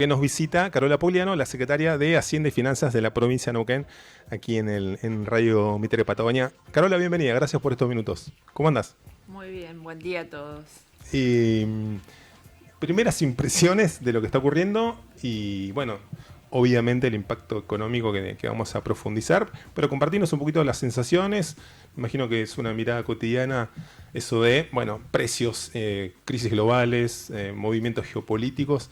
Que nos visita Carola Pugliano, la secretaria de Hacienda y Finanzas de la provincia de Neuquén, aquí en Radio Mitre Patagonia. Carola, bienvenida, gracias por estos minutos. ¿Cómo andás? Muy bien, buen día a todos. Y, primeras impresiones de lo que está ocurriendo y, bueno, obviamente el impacto económico que vamos a profundizar, pero compartirnos un poquito las sensaciones. Me imagino que es una mirada cotidiana eso de, bueno, precios, crisis globales, movimientos geopolíticos.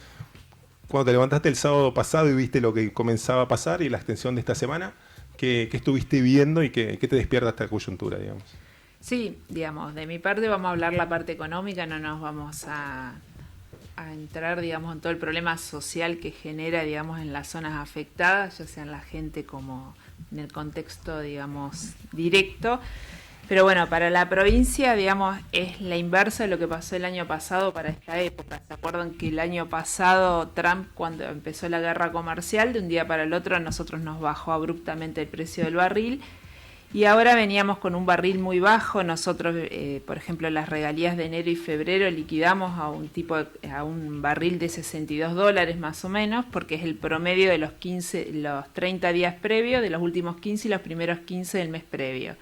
Cuando te levantaste el sábado pasado y viste lo que comenzaba a pasar y la extensión de esta semana, ¿qué estuviste viendo y qué te despierta esta coyuntura, digamos? Sí, digamos, de mi parte vamos a hablar la parte económica, no nos vamos a entrar, digamos, en todo el problema social que genera, digamos, en las zonas afectadas, ya sea en la gente como en el contexto, digamos, directo. Pero bueno, para la provincia, digamos, es la inversa de lo que pasó el año pasado para esta época. ¿Se acuerdan que el año pasado Trump, cuando empezó la guerra comercial, de un día para el otro a nosotros nos bajó abruptamente el precio del barril? Y ahora veníamos con un barril muy bajo. Nosotros, por ejemplo, las regalías de enero y febrero liquidamos a un barril de $62 más o menos, porque es el promedio de los 30 días previos, de los últimos 15 y los primeros 15 del mes previo.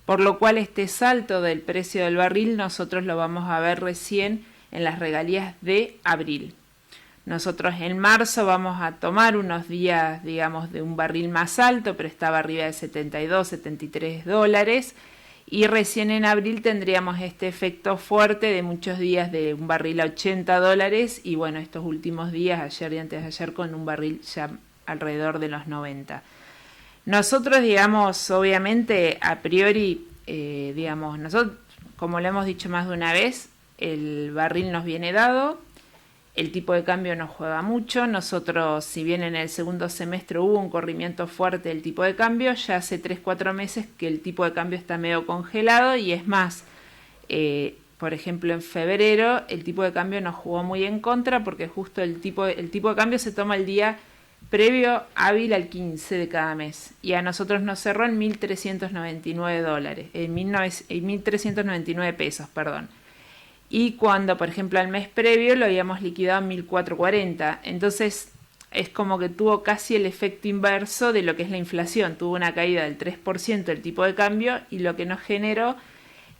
Por lo cual este salto del precio del barril nosotros lo vamos a ver recién en las regalías de abril. Nosotros en marzo vamos a tomar unos días, digamos, de un barril más alto, pero estaba arriba de $72, $73, y recién en abril tendríamos este efecto fuerte de muchos días de un barril a $80, y bueno, estos últimos días, ayer y antes de ayer, con un barril ya alrededor de los 90. Nosotros, digamos, obviamente, a priori, digamos, nosotros, como lo hemos dicho más de una vez, el barril nos viene dado, el tipo de cambio nos juega mucho. Nosotros, si bien en el segundo semestre hubo un corrimiento fuerte del tipo de cambio, ya hace 3-4 meses que el tipo de cambio está medio congelado, y es más, por ejemplo, en febrero el tipo de cambio nos jugó muy en contra, porque justo el tipo de cambio se toma el día previo hábil al 15 de cada mes, y a nosotros nos cerró en $1.399, en 1.399 pesos, perdón. Y cuando, por ejemplo, al mes previo lo habíamos liquidado en 1.440, entonces es como que tuvo casi el efecto inverso de lo que es la inflación. Tuvo una caída del 3% del tipo de cambio, y lo que nos generó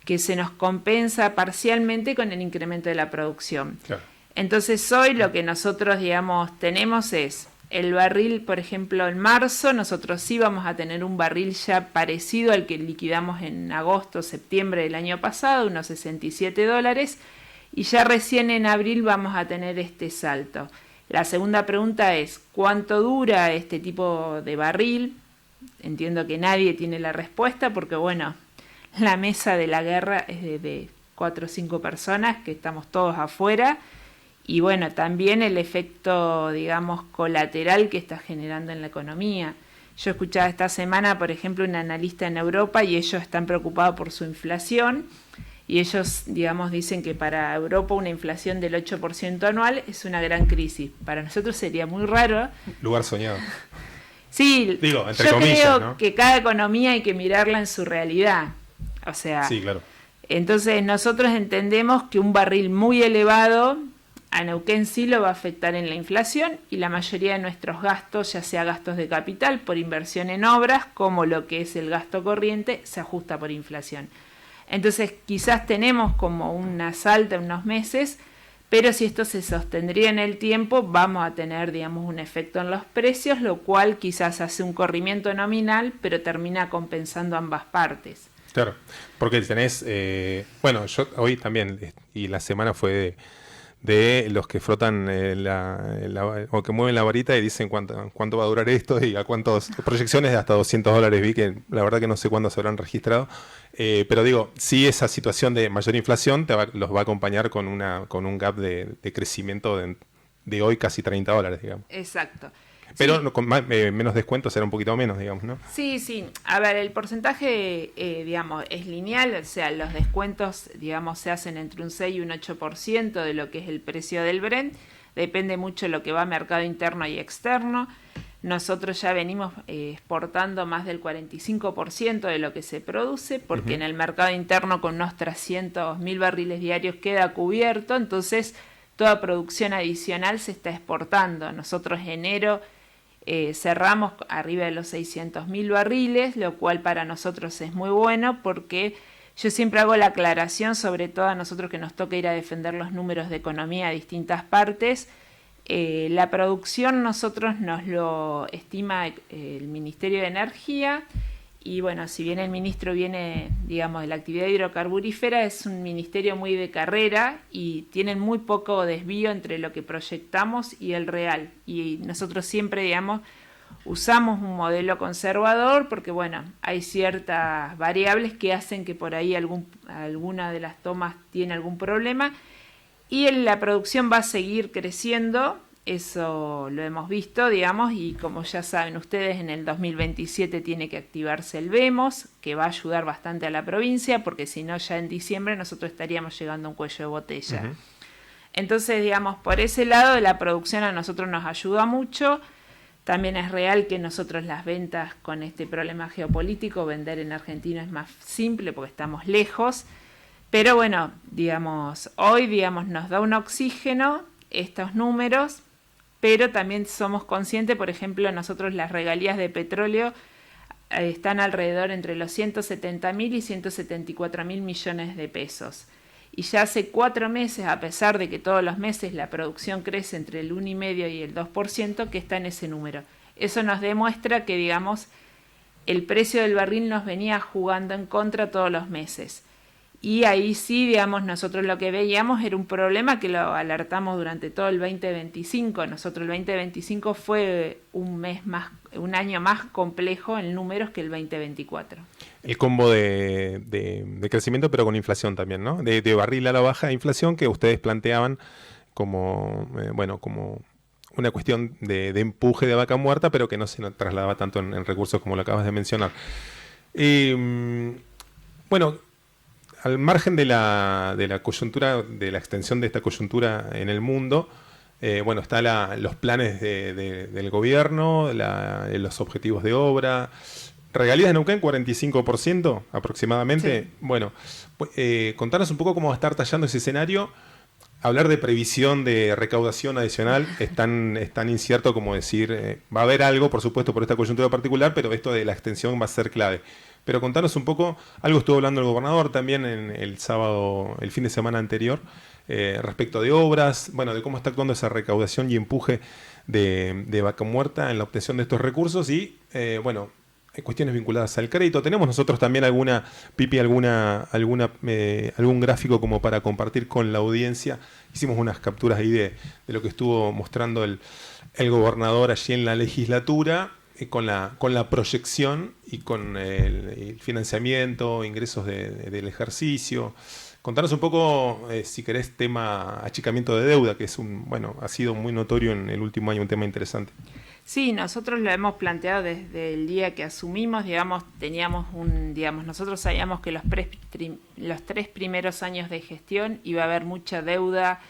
que se nos compensa parcialmente con el incremento de la producción. Claro. Entonces hoy lo que nosotros, digamos, tenemos es el barril. Por ejemplo, en marzo nosotros sí vamos a tener un barril ya parecido al que liquidamos en agosto, septiembre del año pasado, unos $67, y ya recién en abril vamos a tener este salto. La segunda pregunta es, ¿cuánto dura este tipo de barril? Entiendo que nadie tiene la respuesta, porque bueno, la mesa de la guerra es de 4 o 5 personas, que estamos todos afuera. Y bueno, también el efecto, digamos, colateral que está generando en la economía. Yo escuchaba esta semana, por ejemplo, un analista en Europa, y ellos están preocupados por su inflación, y ellos, digamos, dicen que para Europa una inflación del 8% anual es una gran crisis. Para nosotros sería muy raro. Lugar soñado. Sí, digo, entre yo comillas, creo, ¿no?, que cada economía hay que mirarla en su realidad. O sea, sí, claro. Entonces nosotros entendemos que un barril muy elevado a Neuquén sí lo va a afectar en la inflación, y la mayoría de nuestros gastos, ya sea gastos de capital por inversión en obras, como lo que es el gasto corriente, se ajusta por inflación. Entonces quizás tenemos como una salta en unos meses, pero si esto se sostendría en el tiempo, vamos a tener, digamos, un efecto en los precios, lo cual quizás hace un corrimiento nominal, pero termina compensando ambas partes. Claro, porque tenés, bueno, yo hoy también, y la semana fue de los que frotan o que mueven la varita y dicen cuánto va a durar esto, y a cuántas proyecciones de hasta $200 vi, que la verdad que no sé cuándo se habrán registrado, pero digo, sí, esa situación de mayor inflación los va a acompañar con un gap de crecimiento de hoy casi $30, digamos. Exacto. Pero sí, con menos descuento será un poquito menos, digamos, ¿no? Sí, sí. A ver, el porcentaje, digamos, es lineal, o sea, los descuentos, digamos, se hacen entre un 6 y un 8% de lo que es el precio del Brent. Depende mucho de lo que va a mercado interno y externo. Nosotros ya venimos exportando más del 45% de lo que se produce, porque en el mercado interno con unos 300.000 barriles diarios queda cubierto. Entonces toda producción adicional se está exportando. Nosotros en enero cerramos arriba de los 600.000 barriles, lo cual para nosotros es muy bueno porque yo siempre hago la aclaración, sobre todo a nosotros que nos toca ir a defender los números de economía a distintas partes. La producción nosotros nos lo estima el Ministerio de Energía y bueno, si bien el ministro viene, digamos, de la actividad hidrocarburífera, es un ministerio muy de carrera y tienen muy poco desvío entre lo que proyectamos y el real. Y nosotros siempre, digamos, usamos un modelo conservador porque, bueno, hay ciertas variables que hacen que por ahí alguna de las tomas tiene algún problema y la producción va a seguir creciendo, eso lo hemos visto, digamos, y como ya saben ustedes, en el 2027 tiene que activarse el VEMOS, que va a ayudar bastante a la provincia, porque si no ya en diciembre nosotros estaríamos llegando a un cuello de botella. Uh-huh. Entonces, digamos, por ese lado la producción a nosotros nos ayuda mucho. También es real que nosotros las ventas con este problema geopolítico, vender en Argentina es más simple porque estamos lejos. Pero bueno, digamos, hoy digamos, nos da un oxígeno estos números, pero también somos conscientes, por ejemplo, nosotros las regalías de petróleo están alrededor entre los 170.000 y 174.000 millones de pesos. Y ya hace 4 meses, a pesar de que todos los meses la producción crece entre el 1,5% y el 2%, que está en ese número. Eso nos demuestra que, digamos, el precio del barril nos venía jugando en contra todos los meses. Y ahí sí, digamos, nosotros lo que veíamos era un problema que lo alertamos durante todo el 2025. Nosotros el 2025 fue un año más complejo en números que el 2024. El combo de crecimiento, pero con inflación también, ¿no? De barril a la baja inflación que ustedes planteaban como, como una cuestión de empuje de vaca muerta, pero que no se trasladaba tanto en recursos como lo acabas de mencionar. Bueno, al margen de la coyuntura, de la extensión de esta coyuntura en el mundo, están los planes del gobierno, los objetivos de obra. Regalías de Neuquén, 45% aproximadamente. Sí. Bueno, contanos un poco cómo va a estar tallando ese escenario. Hablar de previsión de recaudación adicional es tan incierto como decir, va a haber algo, por supuesto, por esta coyuntura particular, pero esto de la extensión va a ser clave. Pero contanos un poco, algo estuvo hablando el gobernador también en el sábado, el fin de semana anterior, respecto de obras, de cómo está actuando esa recaudación y empuje de vaca muerta en la obtención de estos recursos y, cuestiones vinculadas al crédito. Tenemos nosotros también algún gráfico como para compartir con la audiencia. Hicimos unas capturas ahí de lo que estuvo mostrando el gobernador allí en la legislatura, con la proyección y con el financiamiento, ingresos del ejercicio. Contanos un poco, si querés, tema achicamiento de deuda, que es ha sido muy notorio en el último año, un tema interesante. Sí, nosotros lo hemos planteado desde el día que asumimos, nosotros sabíamos que los 3 primeros años de gestión iba a haber mucha deuda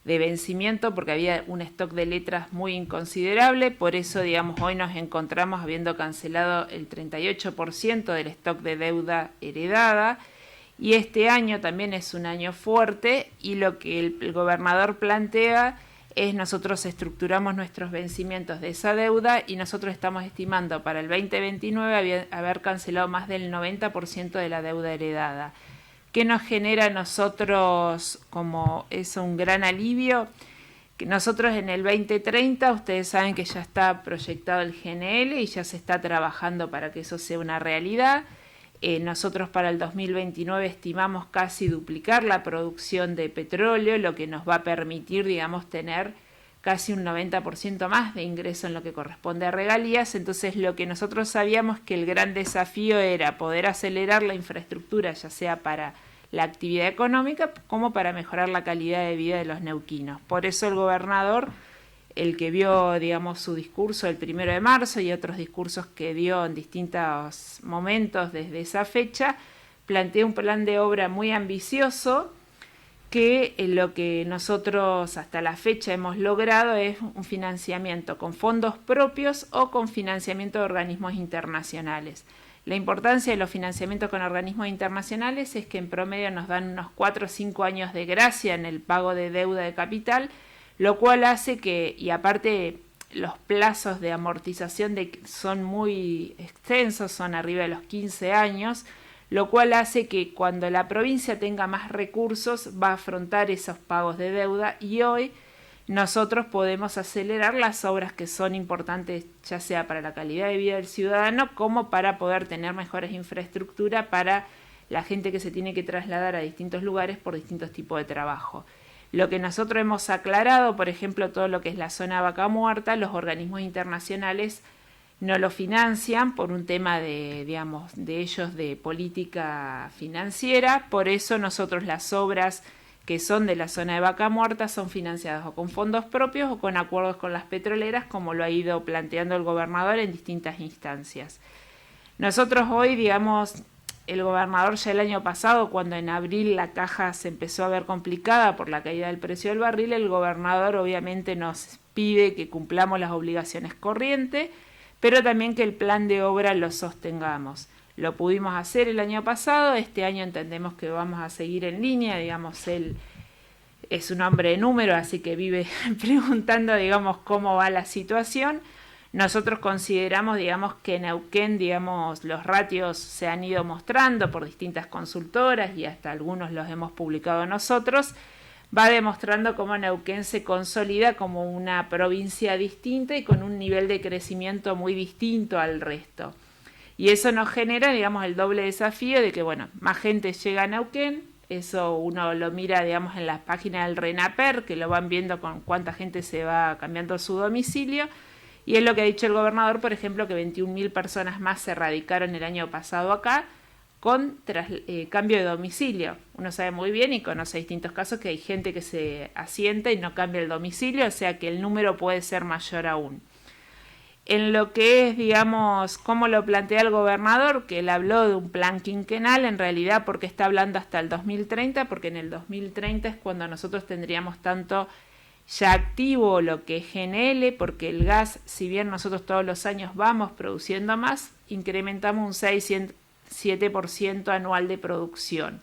de vencimiento porque había un stock de letras muy inconsiderable, por eso, hoy nos encontramos habiendo cancelado el 38% del stock de deuda heredada, y este año también es un año fuerte, y lo que el gobernador plantea es nosotros estructuramos nuestros vencimientos de esa deuda y nosotros estamos estimando para el 2029 haber cancelado más del 90% de la deuda heredada. ¿Qué nos genera a nosotros como eso un gran alivio? Que nosotros en el 2030, ustedes saben que ya está proyectado el GNL y ya se está trabajando para que eso sea una realidad. Nosotros para el 2029 estimamos casi duplicar la producción de petróleo, lo que nos va a permitir, tener casi un 90% más de ingreso en lo que corresponde a regalías. Entonces, lo que nosotros sabíamos que el gran desafío era poder acelerar la infraestructura, ya sea para la actividad económica como para mejorar la calidad de vida de los neuquinos. Por eso el gobernador, el que vio, su discurso el 1 de marzo y otros discursos que dio en distintos momentos desde esa fecha, plantea un plan de obra muy ambicioso que lo que nosotros hasta la fecha hemos logrado es un financiamiento con fondos propios o con financiamiento de organismos internacionales. La importancia de los financiamientos con organismos internacionales es que en promedio nos dan unos 4 o 5 años de gracia en el pago de deuda de capital, lo cual hace que, y aparte los plazos de amortización son muy extensos, son arriba de los 15 años, lo cual hace que cuando la provincia tenga más recursos va a afrontar esos pagos de deuda, y hoy nosotros podemos acelerar las obras que son importantes, ya sea para la calidad de vida del ciudadano como para poder tener mejores infraestructuras para la gente que se tiene que trasladar a distintos lugares por distintos tipos de trabajo. Lo que nosotros hemos aclarado, por ejemplo, todo lo que es la zona Vaca Muerta, los organismos internacionales no lo financian por un tema de, digamos, de ellos de política financiera. Por eso nosotros las obras que son de la zona de Vaca Muerta son financiadas o con fondos propios o con acuerdos con las petroleras, como lo ha ido planteando el gobernador en distintas instancias. Nosotros hoy, digamos, el gobernador ya el año pasado, cuando en abril la caja se empezó a ver complicada por la caída del precio del barril, el gobernador obviamente nos pide que cumplamos las obligaciones corrientes, pero también que el plan de obra lo sostengamos. Lo pudimos hacer el año pasado, este año entendemos que vamos a seguir en línea, digamos, él es un hombre de número, así que vive preguntando, digamos, cómo va la situación. Nosotros consideramos, digamos, que en Neuquén, digamos, los ratios se han ido mostrando por distintas consultoras y hasta algunos los hemos publicado nosotros, va demostrando cómo Neuquén se consolida como una provincia distinta y con un nivel de crecimiento muy distinto al resto. Y eso nos genera, digamos, el doble desafío de que, bueno, más gente llega a Neuquén, eso uno lo mira, digamos, en las páginas del RENAPER, que lo van viendo con cuánta gente se va cambiando su domicilio, y es lo que ha dicho el gobernador, por ejemplo, que 21.000 personas más se radicaron el año pasado acá con cambio de domicilio. Uno sabe muy bien y conoce distintos casos que hay gente que se asienta y no cambia el domicilio, o sea que el número puede ser mayor aún. En lo que es, digamos, cómo lo plantea el gobernador, que él habló de un plan quinquenal, en realidad porque está hablando hasta el 2030, porque en el 2030 es cuando nosotros tendríamos tanto ya activo lo que es GNL, porque el gas, si bien nosotros todos los años vamos produciendo más, incrementamos un 6-7% anual de producción,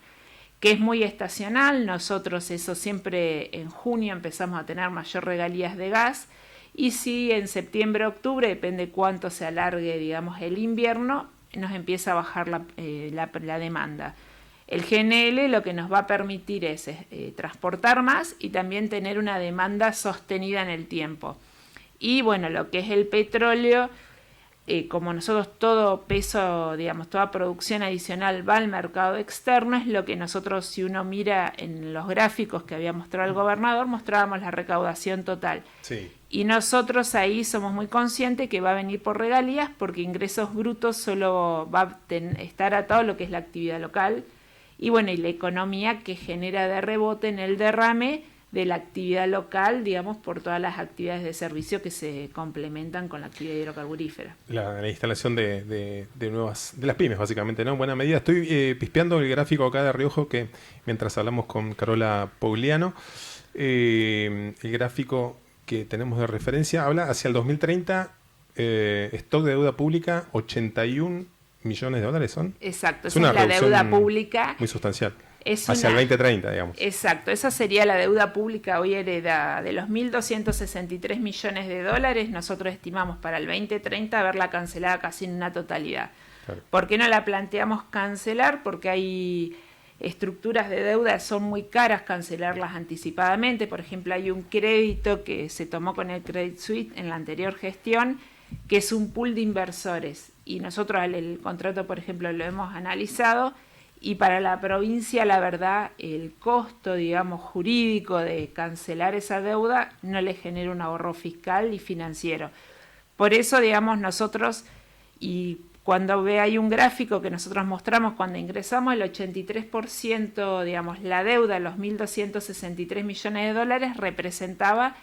que es muy estacional. Nosotros eso siempre en junio empezamos a tener mayor regalías de gas, y si en septiembre, octubre, depende cuánto se alargue, digamos, el invierno, nos empieza a bajar la demanda. El GNL lo que nos va a permitir es transportar más y también tener una demanda sostenida en el tiempo. Y bueno, lo que es el petróleo, como nosotros todo peso, digamos, toda producción adicional va al mercado externo, es lo que nosotros, si uno mira en los gráficos que había mostrado el gobernador, mostrábamos la recaudación total. Sí. Y nosotros ahí somos muy conscientes que va a venir por regalías, porque ingresos brutos solo va a estar atado a lo que es la actividad local. Y bueno, y la economía que genera de rebote en el derrame de la actividad local, digamos, por todas las actividades de servicio que se complementan con la actividad hidrocarburífera. La instalación de nuevas, de las pymes, básicamente, ¿no? En buena medida. Estoy pispeando el gráfico acá de Riojo, que mientras hablamos con Carola Pogliano, el gráfico que tenemos de referencia habla hacia el 2030, stock de deuda pública, 81 millones de dólares son. Exacto, esa es la deuda pública. Muy sustancial. Hacia el 2030, digamos. Exacto, esa sería la deuda pública hoy heredada. De los 1.263 millones de dólares, nosotros estimamos para el 2030 haberla cancelada casi en una totalidad. Claro. ¿Por qué no la planteamos cancelar? Porque hay estructuras de deuda, son muy caras cancelarlas anticipadamente. Por ejemplo, hay un crédito que se tomó con el Credit Suisse en la anterior gestión, que es un pool de inversores. Y nosotros el contrato, por ejemplo, lo hemos analizado, y para la provincia, la verdad, el costo, digamos, jurídico de cancelar esa deuda no le genera un ahorro fiscal y financiero. Por eso, digamos, nosotros, y cuando hay un gráfico que nosotros mostramos cuando ingresamos, el 83%, digamos, la deuda, los 1.263 millones de dólares, representaba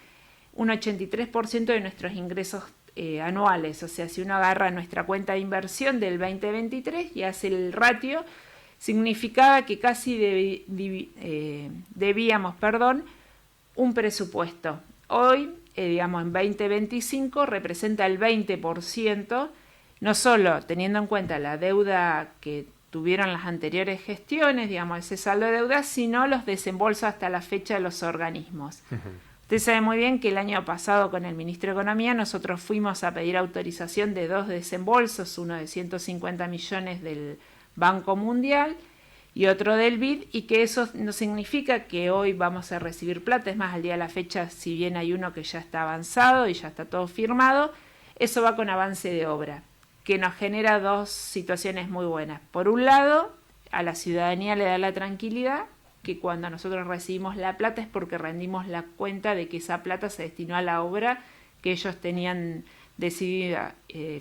un 83% de nuestros ingresos anuales. O sea, si uno agarra nuestra cuenta de inversión del 2023 y hace el ratio, significaba que casi debíamos un presupuesto. Hoy, digamos, en 2025 representa el 20%, no solo teniendo en cuenta la deuda que tuvieron las anteriores gestiones, digamos, ese saldo de deuda, sino los desembolsos hasta la fecha de los organismos. Usted sabe muy bien que el año pasado con el Ministro de Economía nosotros fuimos a pedir autorización de 2 desembolsos, uno de 150 millones del Banco Mundial y otro del BID, y que eso no significa que hoy vamos a recibir plata. Es más, al día de la fecha, si bien hay uno que ya está avanzado y ya está todo firmado, eso va con avance de obra, que nos genera 2 situaciones muy buenas. Por un lado, a la ciudadanía le da la tranquilidad que cuando nosotros recibimos la plata es porque rendimos la cuenta de que esa plata se destinó a la obra que ellos tenían decidida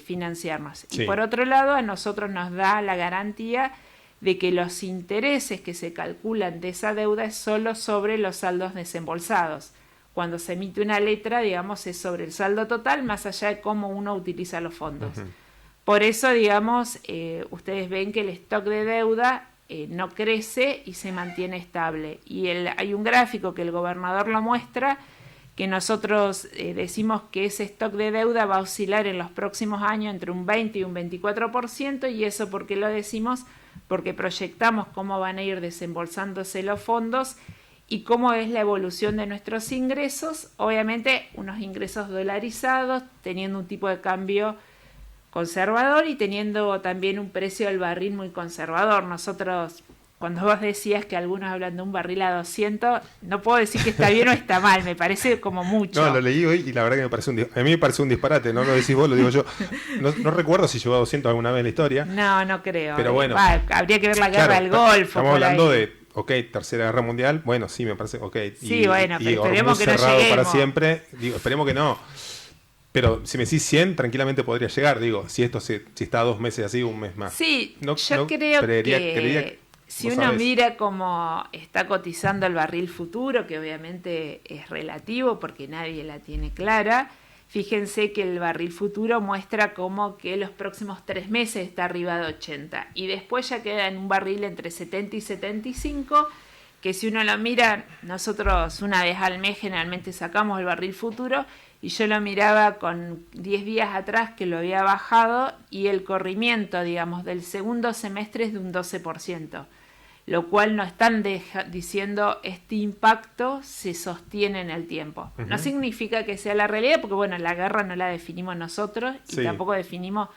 financiarnos. Sí. Y por otro lado, a nosotros nos da la garantía de que los intereses que se calculan de esa deuda es solo sobre los saldos desembolsados. Cuando se emite una letra, digamos, es sobre el saldo total, más allá de cómo uno utiliza los fondos. Por eso, digamos, ustedes ven que el stock de deuda no crece y se mantiene estable. Y hay un gráfico que el gobernador lo muestra, que nosotros decimos que ese stock de deuda va a oscilar en los próximos años entre un 20 y un 24%, y eso ¿por qué lo decimos? Porque proyectamos cómo van a ir desembolsándose los fondos y cómo es la evolución de nuestros ingresos, obviamente unos ingresos dolarizados, teniendo un tipo de cambio conservador y teniendo también un precio del barril muy conservador. Nosotros, cuando vos decías que algunos hablan de un barril a 200, no puedo decir que está bien o está mal, me parece como mucho. No, lo leí hoy y la verdad que a mí me parece un disparate, no lo decís vos, lo digo yo. No recuerdo si llegó a 200 alguna vez en la historia. No creo. Pero bueno. Habría que ver la guerra del Golfo. Estamos hablando de, Tercera Guerra Mundial, bueno, sí, me parece, Sí, bueno, pero esperemos que no cerrado lleguemos. para siempre, esperemos que no. Pero si me decís 100, tranquilamente podría llegar, si está 2 meses así, un mes más. Sí, yo creo que si uno sabés. mira cómo está cotizando el barril futuro, que obviamente es relativo porque nadie la tiene clara, fíjense que el barril futuro muestra como que los próximos 3 meses está arriba de 80 y después ya queda en un barril entre 70 y 75, que si uno lo mira, nosotros una vez al mes generalmente sacamos el barril futuro, y yo lo miraba con 10 días atrás que lo había bajado y el corrimiento, digamos, del segundo semestre es de un 12%, lo cual no están diciendo este impacto se sostiene en el tiempo. No significa que sea la realidad, porque bueno, la guerra no la definimos nosotros y tampoco definimos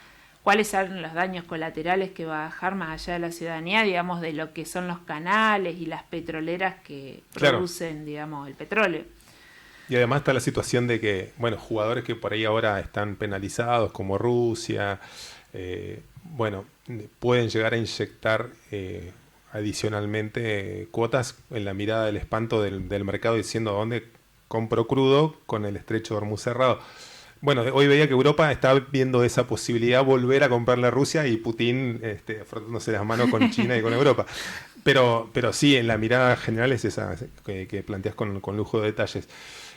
cuáles son los daños colaterales que va a dejar más allá de la ciudadanía, digamos, de lo que son los canales y las petroleras que producen, digamos, el petróleo. Y además está la situación de que, jugadores que por ahí ahora están penalizados, como Rusia, pueden llegar a inyectar adicionalmente cuotas en la mirada del espanto del mercado, diciendo dónde compro crudo con el estrecho de Hormuz cerrado. Hoy veía que Europa está viendo esa posibilidad, volver a comprarle a Rusia, y Putin frotándose las manos con China y con Europa. Pero sí, en la mirada general es esa que planteas con lujo de detalles.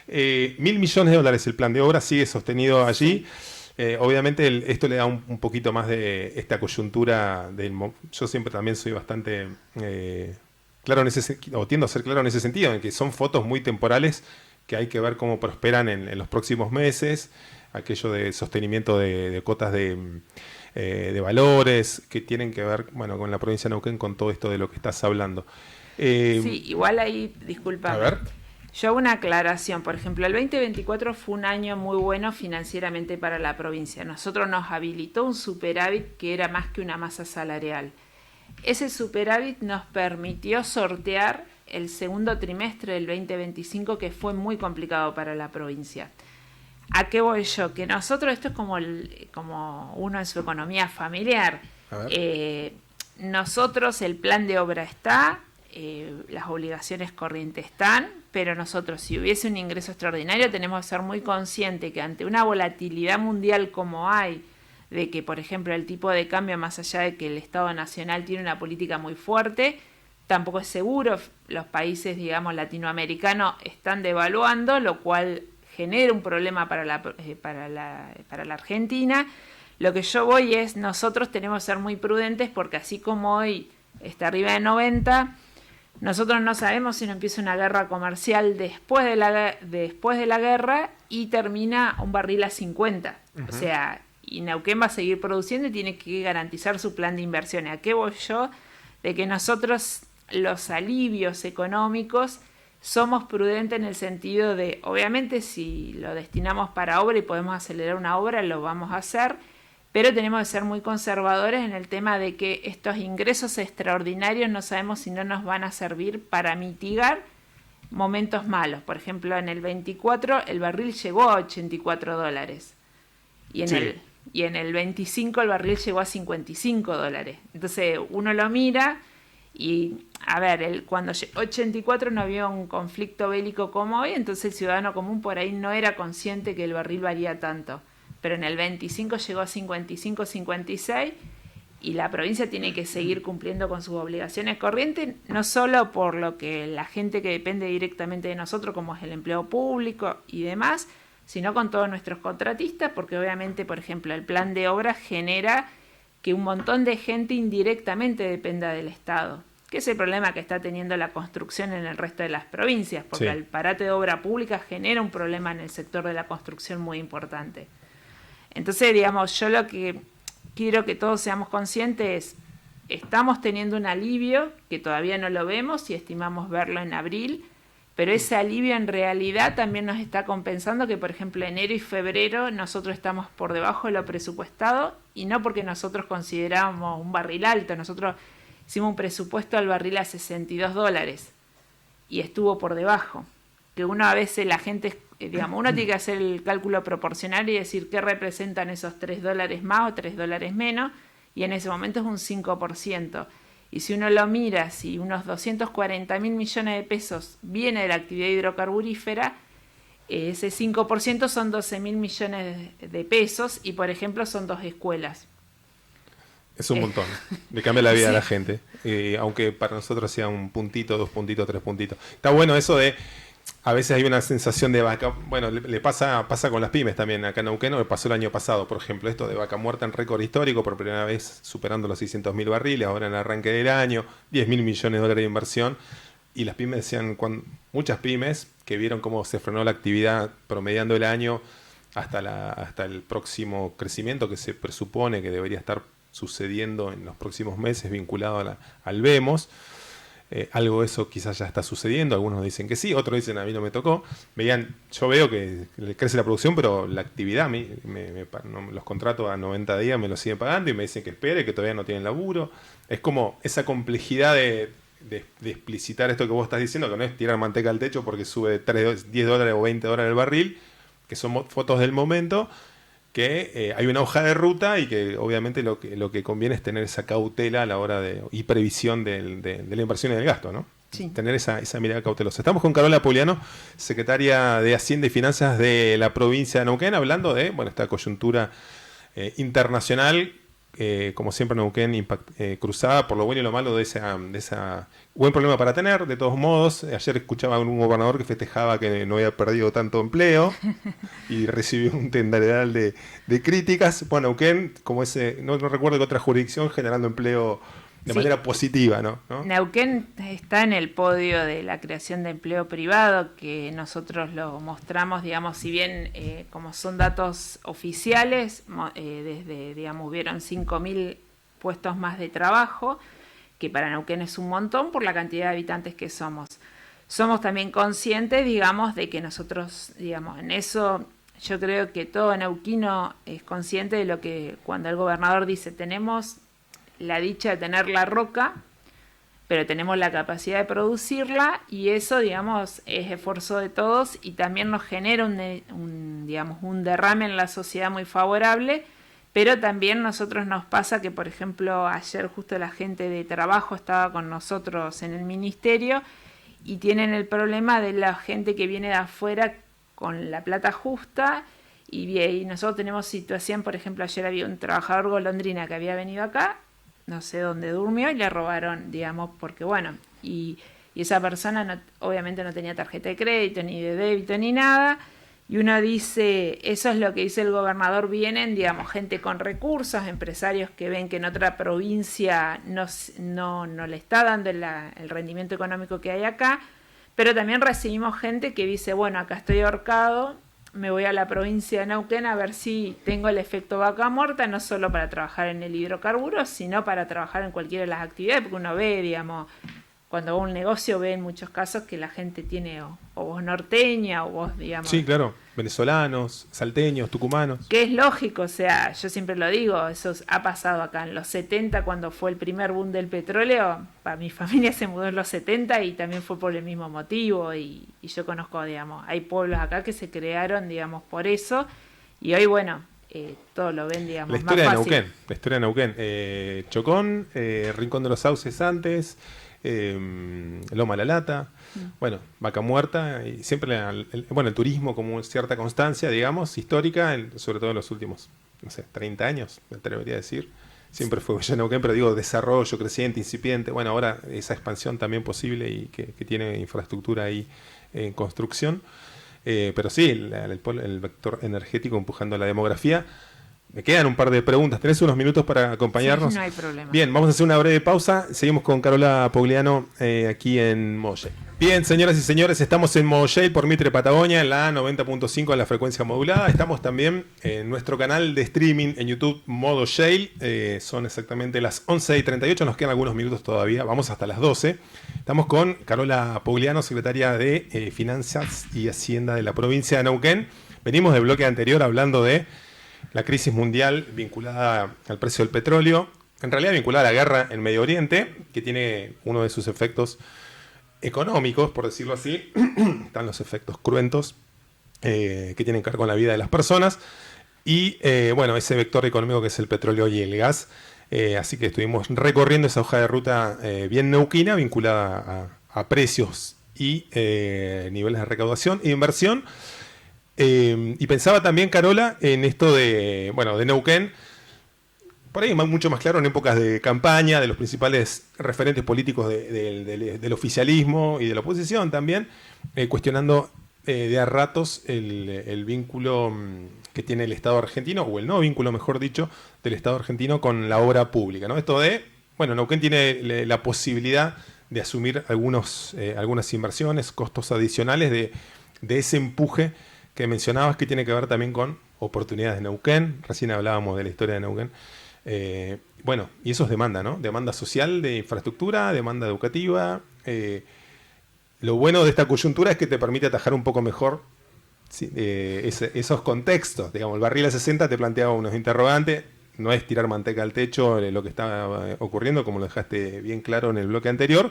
$1.000 millones el plan de obra, sigue sostenido allí. Obviamente esto le da un poquito más de esta coyuntura. Yo siempre también soy bastante claro o tiendo a ser claro en ese sentido, en que son fotos muy temporales que hay que ver cómo prosperan en los próximos meses. Aquello de sostenimiento de cotas de valores que tienen que ver con la provincia de Neuquén, con todo esto de lo que estás hablando. Sí, igual ahí, disculpa. A ver. Yo hago una aclaración. Por ejemplo, el 2024 fue un año muy bueno financieramente para la provincia. Nosotros nos habilitó un superávit que era más que una masa salarial. Ese superávit nos permitió sortear el segundo trimestre del 2025, que fue muy complicado para la provincia. ¿A qué voy yo? Que nosotros, esto es como uno en su economía familiar. Nosotros, el plan de obra está, las obligaciones corrientes están, pero nosotros, si hubiese un ingreso extraordinario, tenemos que ser muy conscientes que ante una volatilidad mundial como hay, de que, por ejemplo, el tipo de cambio, más allá de que el Estado Nacional tiene una política muy fuerte, tampoco es seguro. Los países, digamos, latinoamericanos están devaluando, lo cual genera un problema para la Argentina. Lo que yo voy es, nosotros tenemos que ser muy prudentes, porque así como hoy está arriba de 90, nosotros no sabemos si no empieza una guerra comercial después de la guerra y termina un barril a 50. O sea, y Neuquén va a seguir produciendo y tiene que garantizar su plan de inversiones. ¿A qué voy yo? De que nosotros los alivios económicos somos prudentes en el sentido de, obviamente si lo destinamos para obra y podemos acelerar una obra, lo vamos a hacer, pero tenemos que ser muy conservadores en el tema de que estos ingresos extraordinarios no sabemos si no nos van a servir para mitigar momentos malos. Por ejemplo, en el 24 el barril llegó a $84 y en el 25 el barril llegó a $55. Entonces uno lo mira y, a ver, cuando llegó a 84 no había un conflicto bélico como hoy, entonces el ciudadano común por ahí no era consciente que el barril valía tanto. Pero en el 25 llegó a 55, 56 y la provincia tiene que seguir cumpliendo con sus obligaciones corrientes, no solo por lo que la gente que depende directamente de nosotros, como es el empleo público y demás, sino con todos nuestros contratistas, porque obviamente, por ejemplo, el plan de obras genera que un montón de gente indirectamente dependa del Estado, que es el problema que está teniendo la construcción en el resto de las provincias, porque el parate de obra pública genera un problema en el sector de la construcción muy importante. Entonces, digamos, yo lo que quiero que todos seamos conscientes es, estamos teniendo un alivio que todavía no lo vemos y estimamos verlo en abril, pero ese alivio en realidad también nos está compensando que, por ejemplo, enero y febrero nosotros estamos por debajo de lo presupuestado, y no porque nosotros consideramos un barril alto, nosotros hicimos un presupuesto al barril a $62 y estuvo por debajo. Que uno a veces la gente, digamos, uno tiene que hacer el cálculo proporcional y decir qué representan esos $3 más o $3 menos, y en ese momento es un 5%. Y si uno lo mira, si unos 240.000 millones de pesos viene de la actividad hidrocarburífera, ese 5% son 12.000 millones de pesos, y por ejemplo son 2 escuelas. Es un montón, le cambia la vida a la gente, aunque para nosotros sea un puntito, 2 puntitos, 3 puntitos. Está bueno eso de, a veces hay una sensación de vaca, bueno, le pasa con las pymes también, acá en Neuquén, me pasó el año pasado, por ejemplo, esto de vaca muerta en récord histórico, por primera vez superando los 600.000 barriles, ahora en el arranque del año, 10.000 millones de dólares de inversión, y las pymes decían, muchas pymes que vieron cómo se frenó la actividad promediando el año hasta el próximo crecimiento que se presupone que debería estar sucediendo en los próximos meses vinculado al VEMOS. Algo de eso quizás ya está sucediendo, algunos dicen que sí, otros dicen a mí no me tocó. Yo veo que crece la producción, pero la actividad, a mí los contratos a 90 días me los siguen pagando y me dicen que espere, que todavía no tienen laburo. Es como esa complejidad de explicitar esto que vos estás diciendo, que no es tirar manteca al techo porque sube $10 o $20 el barril, que son fotos del momento, que hay una hoja de ruta y que obviamente lo que conviene es tener esa cautela a la hora y previsión de la inversión y del gasto, ¿no? Sí. Tener esa mirada cautelosa. Estamos con Carola Pugliano, secretaria de Hacienda y Finanzas de la provincia de Neuquén, hablando de esta coyuntura internacional, como siempre Neuquén cruzada por lo bueno y lo malo de esa buen problema para tener, de todos modos. Ayer escuchaba a un gobernador que festejaba que no había perdido tanto empleo y recibió un tendal de críticas. Bueno, Neuquén, como no recuerdo que otra jurisdicción, generando empleo de manera positiva, ¿no? Neuquén está en el podio de la creación de empleo privado, que nosotros lo mostramos, digamos, si bien como son datos oficiales, hubieron 5.000 puestos más de trabajo, que para Neuquén es un montón por la cantidad de habitantes que somos. Somos también conscientes, digamos, de que nosotros, digamos, en eso yo creo que todo neuquino es consciente de lo que cuando el gobernador dice tenemos la dicha de tener la roca, pero tenemos la capacidad de producirla, y eso, digamos, es esfuerzo de todos y también nos genera un derrame en la sociedad muy favorable. Pero también nosotros nos pasa que, por ejemplo, ayer justo la gente de trabajo estaba con nosotros en el ministerio y tienen el problema de la gente que viene de afuera con la plata justa, y nosotros tenemos situación, por ejemplo, ayer había un trabajador golondrina que había venido acá, no sé dónde durmió y le robaron, digamos, porque bueno, y esa persona obviamente no tenía tarjeta de crédito, ni de débito, ni nada. Y uno dice, eso es lo que dice el gobernador, vienen, digamos, gente con recursos, empresarios que ven que en otra provincia no le está dando el rendimiento económico que hay acá, pero también recibimos gente que dice, bueno, acá estoy ahorcado, me voy a la provincia de Neuquén a ver si tengo el efecto vaca muerta, no solo para trabajar en el hidrocarburo, sino para trabajar en cualquiera de las actividades, porque uno ve, digamos, cuando va a un negocio ve en muchos casos que la gente tiene o voz norteña o voz, digamos... Sí, claro, venezolanos, salteños, tucumanos. Que es lógico, o sea, yo siempre lo digo, eso ha pasado acá en los 70 cuando fue el primer boom del petróleo. Para mi familia se mudó en los 70 y también fue por el mismo motivo y yo conozco, digamos, hay pueblos acá que se crearon, digamos, por eso y hoy, bueno, todo lo ven, digamos, La historia más de fácil. Neuquén, la historia de Neuquén. Chocón, Rincón de los Sauces antes, Loma La Lata, bueno, Vaca Muerta, y siempre el turismo como cierta constancia, digamos, histórica, sobre todo en los últimos, no sé, 30 años, me atrevería a decir. Siempre fue Villa Neuquén, pero digo, desarrollo creciente, incipiente. Bueno, ahora esa expansión también posible y que tiene infraestructura ahí en construcción. Pero sí, el vector energético empujando la demografía. Me quedan un par de preguntas. ¿Tenés unos minutos para acompañarnos? Sí, no hay problema. Bien, vamos a hacer una breve pausa. Seguimos con Carola Pogliano aquí en Molle. Bien, señoras y señores, estamos en Molle por Mitre Patagonia, en la 90.5 en la frecuencia modulada. Estamos también en nuestro canal de streaming en YouTube, Modo Shale. Son exactamente las 11:38, nos quedan algunos minutos todavía. Vamos hasta las 12. Estamos con Carola Pogliano, secretaria de Finanzas y Hacienda de la provincia de Neuquén. Venimos del bloque anterior hablando de la crisis mundial vinculada al precio del petróleo, en realidad vinculada a la guerra en Medio Oriente, que tiene uno de sus efectos económicos, por decirlo así. Están los efectos cruentos que tienen que ver con la vida de las personas y bueno, ese vector económico que es el petróleo y el gas. Así que estuvimos recorriendo esa hoja de ruta bien neuquina vinculada a precios y niveles de recaudación e inversión. Y pensaba también, Carola, en esto de Neuquén, por ahí mucho más claro en épocas de campaña, de los principales referentes políticos del oficialismo y de la oposición también, cuestionando de a ratos el vínculo que tiene el Estado argentino, o el no vínculo, mejor dicho, del Estado argentino con la obra pública, ¿no? Esto de, Neuquén tiene la posibilidad de asumir algunas inversiones, costos adicionales de ese empuje que mencionabas, que tiene que ver también con oportunidades de Neuquén. Recién hablábamos de la historia de Neuquén. Y eso es demanda, ¿no? Demanda social de infraestructura, demanda educativa. Lo bueno de esta coyuntura es que te permite atajar un poco mejor esos contextos. Digamos, el barril a 60 te planteaba unos interrogantes. No es tirar manteca al techo lo que está ocurriendo, como lo dejaste bien claro en el bloque anterior.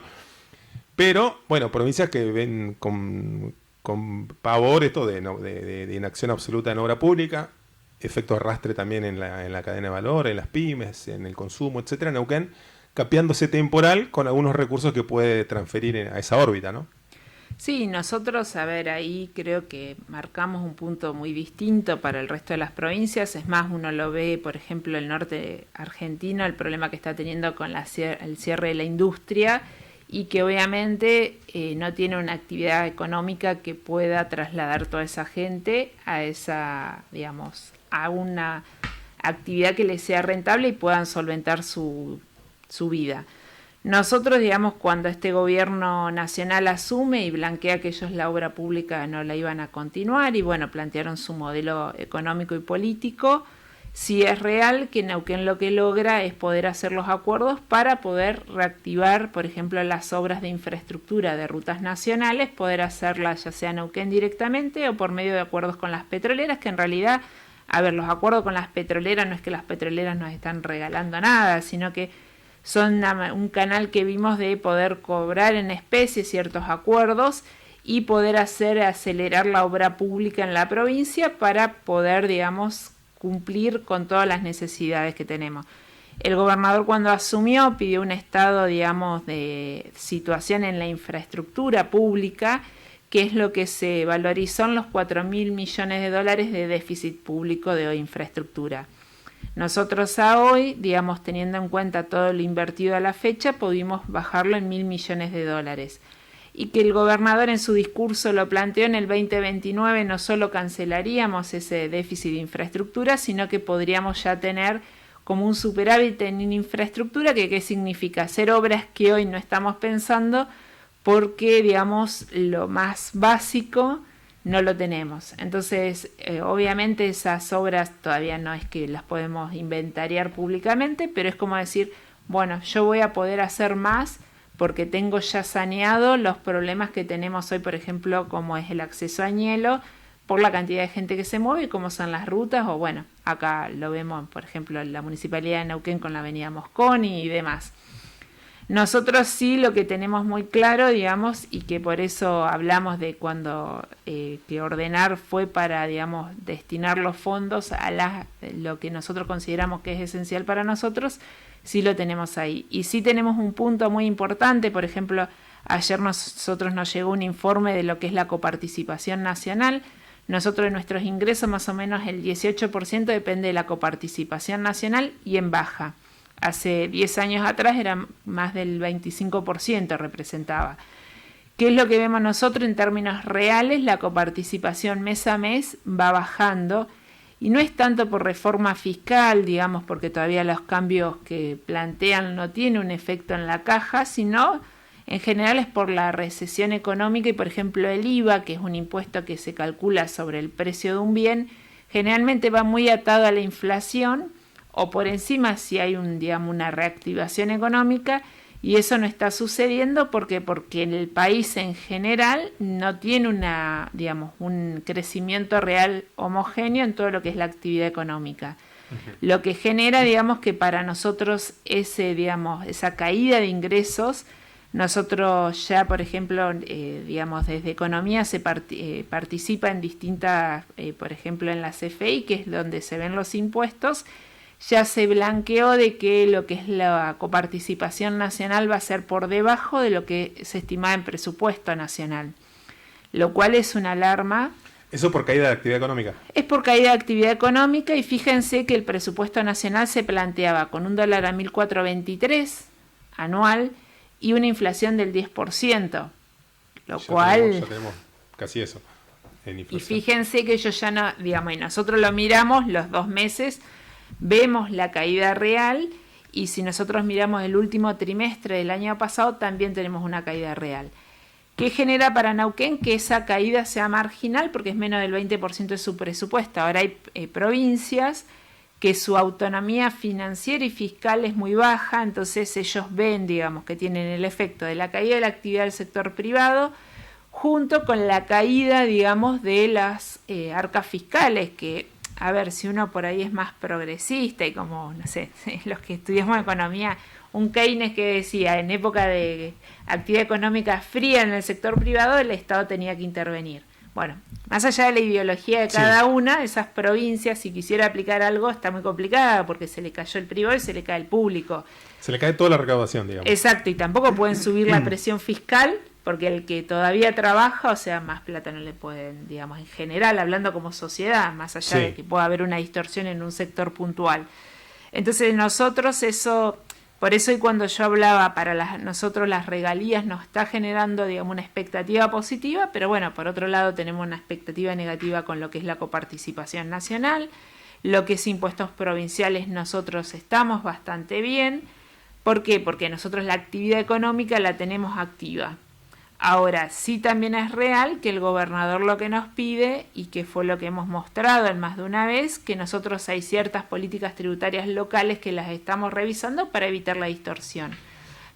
Pero, provincias que ven con pavor esto de inacción absoluta en obra pública, efecto arrastre también en la cadena de valor, en las pymes, en el consumo, etcétera. Neuquén capeándose temporal con algunos recursos que puede transferir a esa órbita, ¿no? Sí, nosotros, ahí creo que marcamos un punto muy distinto para el resto de las provincias. Es más, uno lo ve, por ejemplo, el norte argentino, el problema que está teniendo con el cierre de la industria, y que obviamente no tiene una actividad económica que pueda trasladar toda esa gente a esa, digamos, a una actividad que les sea rentable y puedan solventar su vida. Nosotros, digamos, cuando este gobierno nacional asume y blanquea que ellos la obra pública no la iban a continuar y plantearon su modelo económico y político, sí es real que Neuquén lo que logra es poder hacer los acuerdos para poder reactivar, por ejemplo, las obras de infraestructura de rutas nacionales, poder hacerlas ya sea Neuquén directamente o por medio de acuerdos con las petroleras, que en realidad, los acuerdos con las petroleras no es que las petroleras nos están regalando nada, sino que son un canal que vimos de poder cobrar en especie ciertos acuerdos y poder acelerar la obra pública en la provincia para poder, digamos, cumplir con todas las necesidades que tenemos. El gobernador, cuando asumió, pidió un estado, digamos, de situación en la infraestructura pública, que es lo que se valorizó en los 4.000 millones de dólares de déficit público de infraestructura. Nosotros hoy, digamos, teniendo en cuenta todo lo invertido a la fecha, pudimos bajarlo en 1.000 millones de dólares. Y que el gobernador en su discurso lo planteó en el 2029, no solo cancelaríamos ese déficit de infraestructura, sino que podríamos ya tener como un superávit en infraestructura, que ¿qué significa? Hacer obras que hoy no estamos pensando porque, digamos, lo más básico no lo tenemos. Entonces, obviamente esas obras todavía no es que las podemos inventariar públicamente, pero es como decir, bueno, yo voy a poder hacer más porque tengo ya saneado los problemas que tenemos hoy, por ejemplo, como es el acceso a Ñelo, por la cantidad de gente que se mueve y cómo son las rutas, o bueno, acá lo vemos, por ejemplo, en la Municipalidad de Neuquén con la avenida Mosconi y demás. Nosotros sí lo que tenemos muy claro, digamos, y que por eso hablamos de cuando que ordenar fue para, digamos, destinar los fondos a lo que nosotros consideramos que es esencial para nosotros, sí lo tenemos ahí. Y sí tenemos un punto muy importante, por ejemplo, ayer nosotros nos llegó un informe de lo que es la coparticipación nacional. Nosotros de nuestros ingresos más o menos el 18% depende de la coparticipación nacional y en baja. Hace 10 años atrás era más del 25% representaba. ¿Qué es lo que vemos nosotros en términos reales? La coparticipación mes a mes va bajando y no es tanto por reforma fiscal, digamos, porque todavía los cambios que plantean no tienen un efecto en la caja, sino en general es por la recesión económica y, por ejemplo, el IVA, que es un impuesto que se calcula sobre el precio de un bien, generalmente va muy atado a la inflación o por encima si hay una reactivación económica, y eso no está sucediendo porque el país en general no tiene un crecimiento real homogéneo en todo lo que es la actividad económica. Uh-huh. Lo que genera, que para nosotros esa caída de ingresos, nosotros ya, por ejemplo, desde economía se participa en distintas, por ejemplo, en la CFI, que es donde se ven los impuestos. Ya se blanqueó de que lo que es la coparticipación nacional va a ser por debajo de lo que se estimaba en presupuesto nacional, lo cual es una alarma. ¿Eso por caída de actividad económica? Es por caída de actividad económica y fíjense que el presupuesto nacional se planteaba con $1 a 1.423 anual y una inflación del 10%, lo cual... Ya tenemos casi eso en inflación. Y fíjense que ellos ya no, y nosotros lo miramos los 2 meses, vemos la caída real y si nosotros miramos el último trimestre del año pasado también tenemos una caída real. ¿Qué genera para Neuquén? Que esa caída sea marginal porque es menos del 20% de su presupuesto. Ahora hay provincias que su autonomía financiera y fiscal es muy baja, entonces ellos ven, que tienen el efecto de la caída de la actividad del sector privado junto con la caída, de las arcas fiscales que... A ver, si uno por ahí es más progresista y como, no sé, los que estudiamos economía, un Keynes que decía, en época de actividad económica fría en el sector privado, el Estado tenía que intervenir. Bueno, más allá de la ideología de cada una, esas provincias, si quisiera aplicar algo, está muy complicada porque se le cayó el privado y se le cae el público. Se le cae toda la recaudación, digamos. Exacto, y tampoco pueden subir la presión fiscal porque el que todavía trabaja, más plata no le pueden, en general, hablando como sociedad, más allá de que pueda haber una distorsión en un sector puntual. Entonces nosotros eso, por eso y cuando yo hablaba, nosotros las regalías nos está generando, una expectativa positiva, pero bueno, por otro lado tenemos una expectativa negativa con lo que es la coparticipación nacional, lo que es impuestos provinciales nosotros estamos bastante bien. ¿Por qué? Porque nosotros la actividad económica la tenemos activa. Ahora, sí también es real que el gobernador lo que nos pide, y que fue lo que hemos mostrado en más de una vez, que nosotros hay ciertas políticas tributarias locales que las estamos revisando para evitar la distorsión.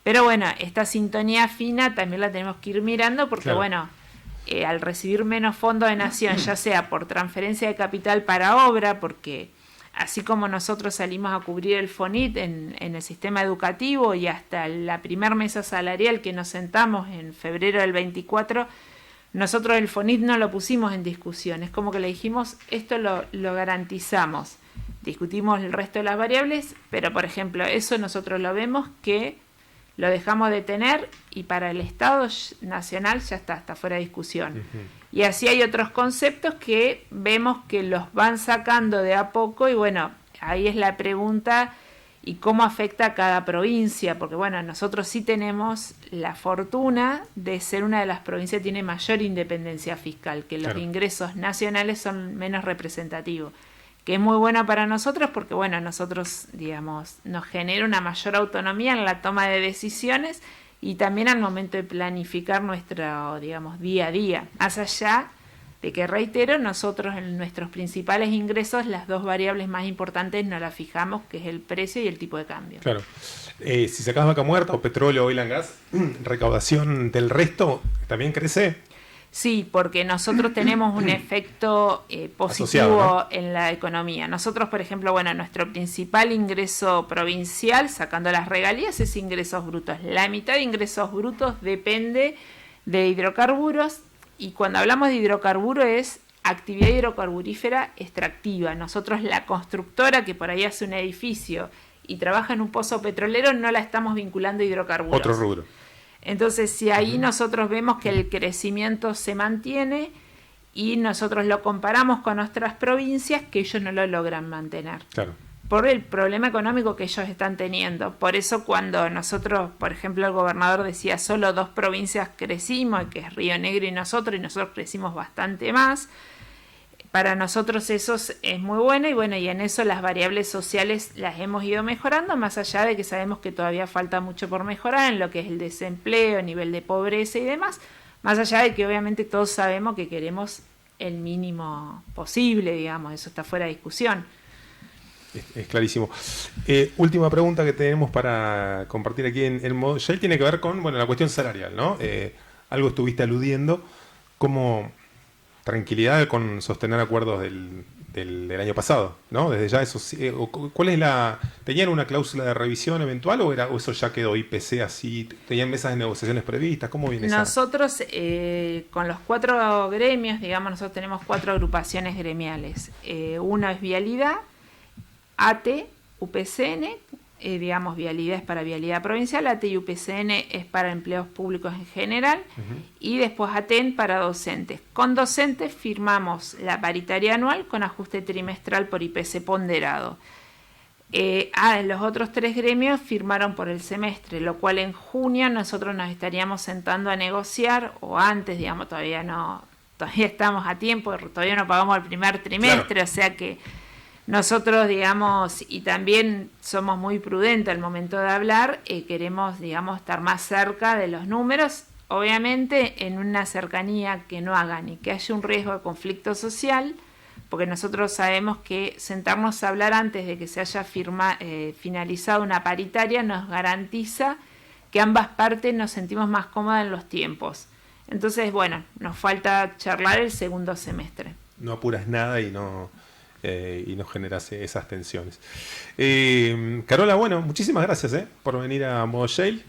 Pero bueno, esta sintonía fina también la tenemos que ir mirando porque al recibir menos fondos de nación, ya sea por transferencia de capital para obra, porque... Así como nosotros salimos a cubrir el FONIT en el sistema educativo y hasta la primer mesa salarial que nos sentamos en febrero del 24, nosotros el FONIT no lo pusimos en discusión. Es como que le dijimos, esto lo garantizamos. Discutimos el resto de las variables, pero por ejemplo, eso nosotros lo vemos que lo dejamos de tener y para el Estado Nacional ya está fuera de discusión. Uh-huh. Y así hay otros conceptos que vemos que los van sacando de a poco y bueno, ahí es la pregunta y cómo afecta a cada provincia, porque bueno, nosotros sí tenemos la fortuna de ser una de las provincias que tiene mayor independencia fiscal, que los ingresos nacionales son menos representativos, que es muy bueno para nosotros porque bueno, nosotros nos genera una mayor autonomía en la toma de decisiones y también al momento de planificar nuestro, día a día, más allá de que, reitero, nosotros en nuestros principales ingresos las dos variables más importantes no las fijamos, que es el precio y el tipo de cambio. Claro. Si sacás vaca muerta o petróleo, oil and gas, recaudación del resto también crece. Sí, porque nosotros tenemos un efecto positivo asociado, ¿no? en la economía. Nosotros, por ejemplo, bueno, nuestro principal ingreso provincial, sacando las regalías, es ingresos brutos. La mitad de ingresos brutos depende de hidrocarburos, y cuando hablamos de hidrocarburo es actividad hidrocarburífera extractiva. Nosotros, la constructora que por ahí hace un edificio y trabaja en un pozo petrolero, no la estamos vinculando a hidrocarburos. Otro rubro. Entonces, si ahí nosotros vemos que el crecimiento se mantiene y nosotros lo comparamos con otras provincias, que ellos no lo logran mantener. Claro. Por el problema económico que ellos están teniendo. Por eso cuando nosotros, por ejemplo, el gobernador decía solo 2 provincias crecimos, que es Río Negro y nosotros crecimos bastante más. Para nosotros eso es muy bueno, y en eso las variables sociales las hemos ido mejorando, más allá de que sabemos que todavía falta mucho por mejorar en lo que es el desempleo, nivel de pobreza y demás, más allá de que obviamente todos sabemos que queremos el mínimo posible, digamos, eso está fuera de discusión. Es clarísimo. Última pregunta que tenemos para compartir aquí en el modo Shale tiene que ver con la cuestión salarial, ¿no? Algo estuviste aludiendo, como tranquilidad con sostener acuerdos del año pasado, ¿no? Desde ya eso, ¿cuál es ¿tenían una cláusula de revisión eventual o eso ya quedó IPC así? ¿Tenían mesas de negociaciones previstas? ¿Cómo viene eso? Nosotros, con los 4 gremios, digamos, nosotros tenemos 4 agrupaciones gremiales. Una es Vialidad, ATE, UPCN, digamos, Vialidad es para Vialidad Provincial, ATE y UPCN es para empleos públicos en general, y después ATEN para docentes. Con docentes firmamos la paritaria anual con ajuste trimestral por IPC ponderado. Los otros 3 gremios firmaron por el semestre, lo cual en junio nosotros nos estaríamos sentando a negociar, o antes, digamos, todavía estamos a tiempo, todavía no pagamos el primer trimestre, claro. O sea que nosotros, digamos, y también somos muy prudentes al momento de hablar, queremos, digamos, estar más cerca de los números, obviamente en una cercanía que no haga ni que haya un riesgo de conflicto social, porque nosotros sabemos que sentarnos a hablar antes de que se haya finalizado una paritaria nos garantiza que ambas partes nos sentimos más cómodas en los tiempos. Entonces, nos falta charlar el segundo semestre. No apuras nada y no generas esas tensiones. Carola, muchísimas gracias por venir a Modo Shale,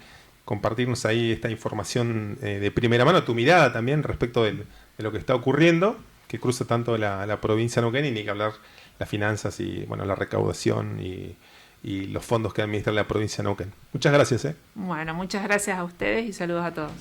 compartirnos ahí esta información de primera mano, tu mirada también respecto de lo que está ocurriendo, que cruza tanto la provincia de Neuquén, y ni que hablar las finanzas y la recaudación y los fondos que administra la provincia de Neuquén. Muchas gracias. Muchas gracias a ustedes y saludos a todos.